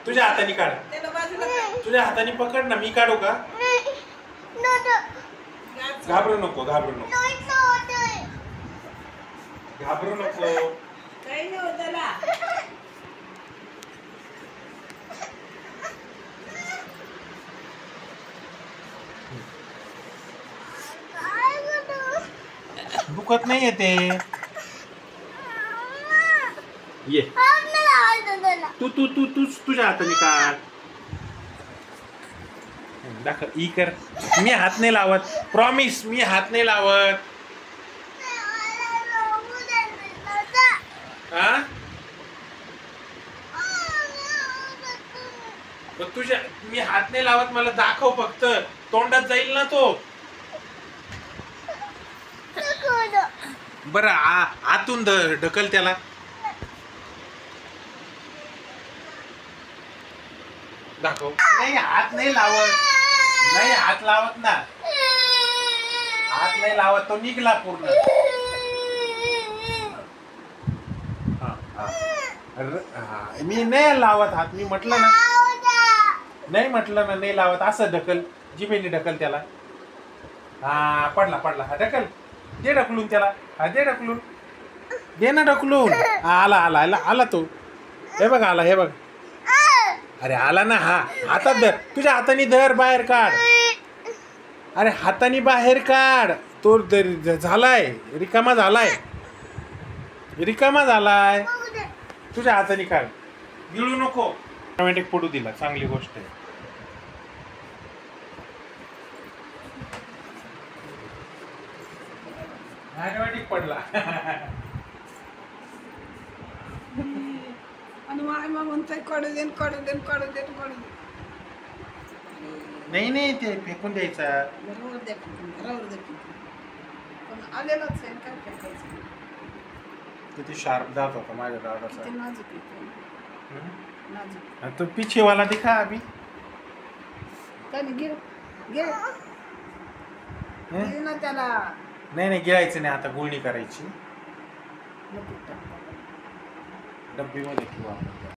तुझ्या हाताने काढ, तुझ्या हाताने पकड ना, मी काढू का? घाबरू नको, घाबरू नको, घाबरू नको. काही नाही होत त्याला. दुखत नाही येते. ये तू तू तू तूच तुझ्या हाताने काढ. दाखव, ई कर. मी हात नाही लावत, प्रॉमिस, मी हात नाही लावत. हा तुझ्या, मी हात नाही लावत, मला दाखव फक्त. तोंडात जाईल ना तो. बरं आतून ढकल त्याला. दाखव. नाही, हात नाही लावत, नाही हात लावत ना, हात नाही लावत. तो निघला पूर्ण. मी नाही लावत हात, मी म्हटलं ना, नाही म्हटलं ना, नाही लावत. असं ढकल, जिभेने ढकल त्याला. हा पडला पडला, हा ढकल, दे ढकलून त्याला. हा दे ढकलून, दे ना ढकलून. आला आला आला आला तो. हे बघ आला, हे बघ. अरे आला ना. हा हातात धर, तुझ्या हाताने धर, बाहेर काढ. अरे हाताने बाहेर काढ. तो झालाय, रिकामा झालाय, रिकामा झालाय. तुझ्या हाताने काढ, गिळू नको. ऑटोमॅटिक पडू दिला, चांगली गोष्ट आहे. ऑटोमॅटिक पडला. आणि मामा म्हणतोय काढू देन काढू देन काढू देन काढू दे. नाही नाही, ते फेकून द्यायचा. बरोबर दे, बरोबर दे. पण आलेलाच आहे, काय फेकायचं. किती शार्प जात होता माझ्या दादाचा. किती नाजूक आहे, नाजूक. तो पीछे वाला दिखा अभी. काय नाही, गिर गिर गिर ना त्याला. नाही नाही, गिळायचं नाही आता, गुळणी करायची. डब्बीमध्ये ठेवू आपण.